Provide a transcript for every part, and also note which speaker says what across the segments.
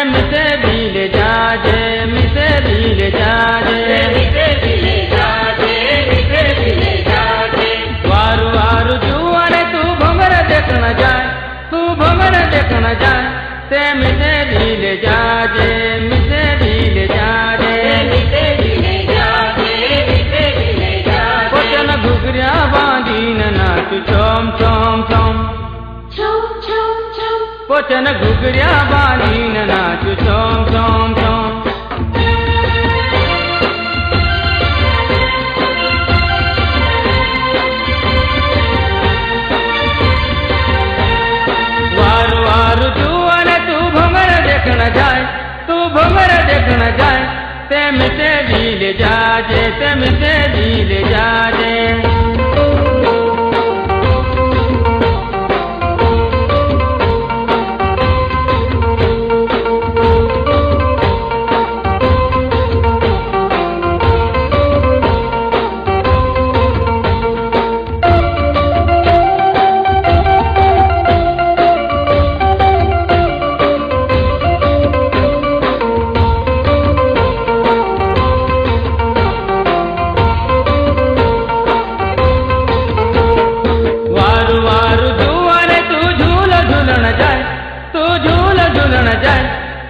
Speaker 1: मिसे भी ले जाजे, मिसे भी ले जाजे,
Speaker 2: मिसे भी ले जाजे, मिसे भी ले जाजे।
Speaker 1: वारु वारु जुआने तू भंवर देखना जाए, तू भंवर देखना जाए, ते मिसे भी ले जाजे, मिसे भी ले जाजे,
Speaker 2: मिसे भी ले जाजे, मिसे भी ले जाजे।
Speaker 1: वचन घुघरिया बांधीन नाच चोम चोम चोम,
Speaker 2: छम छम छम,
Speaker 1: वचन घुघरिया बांधीन नाच चोम चोम चोम। वारु वारु जुआने तू भंवर देखना जाए, तू भंवर देखना जाए, ते मिसे भी ले जाजे, ते मिसे भी ले जाजे।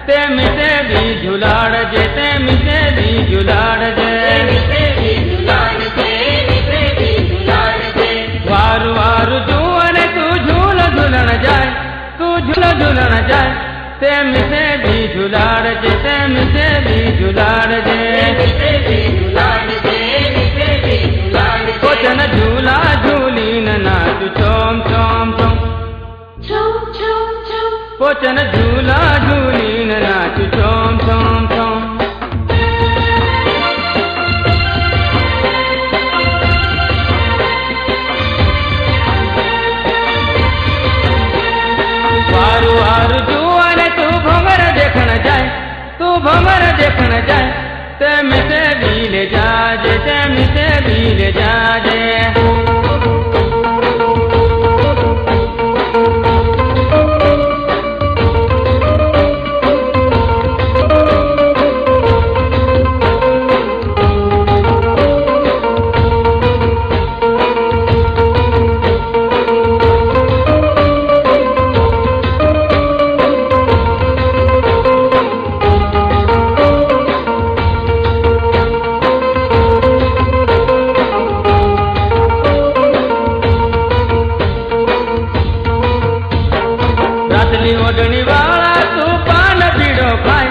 Speaker 1: ते मिसे भी झुलाड़ जे, ते मिसे भी झुलाड़ जे,
Speaker 2: मिसे भी झुलाड़ जे, मिसे भी झुलाड़ जे।
Speaker 1: वारु वारु जुआने तू झूल झूलन जाए, तू झूल झूलन जाए, ते मिसे भी झुलाड़ जे, ते मिसे भी झुलाड़ जे,
Speaker 2: मिसे भी झुलाड़ जे, मिसे भी झुलाड़ जे।
Speaker 1: वचन झूला झूलीन नाच चोम चोम चोम,
Speaker 2: छम छम छम,
Speaker 1: वचन झूला झूलीन नाच चोम चोम चोम। वारु वारु जुआने तू भंवर देखना जाए, तू भंवर देखना जाए, ते मिसे भी ले जाजे, ते मिसे भी ले जाजे। रातली ओढ़नी वाला तू पान बीड़ो खाए,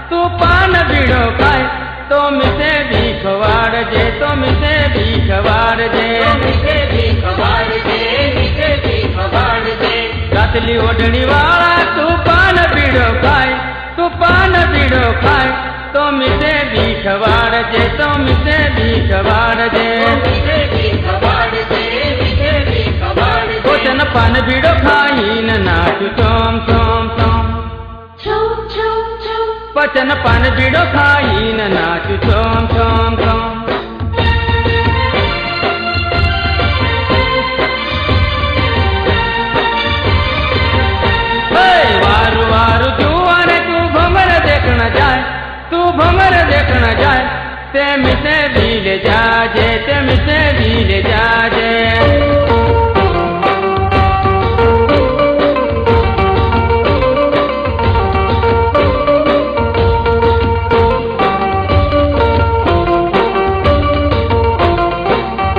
Speaker 1: तू पान बीड़ो खाए, तो मिसे भी खवाड़ जे, तो मिसे भी खवाड़ जे,
Speaker 2: मिसे भी खवाड़ जे, मिसे भी खवाड़ जे।
Speaker 1: रातली ओढ़नी वाला तू पान बीड़ो खाए, तू पान बीड़ो खाए, तो मिसे भी खवाड़ जे, तो मिसे भी खवाड़ जे,
Speaker 2: मिसे भी खवाड़ जे, मिसे भी खवाड़ जे।
Speaker 1: वचन पान बीड़ो खाई न नाच चोम चोम चोम,
Speaker 2: छम छम छम,
Speaker 1: वचन पान बीड़ो खाई न नाच चोम चोम चोम। वारु वारु जुआने तू भंवर देखना जाए, तू भंवर देखना जाए, ते मिसे भी ले जाजे, ते मिसे भी ले जाजे।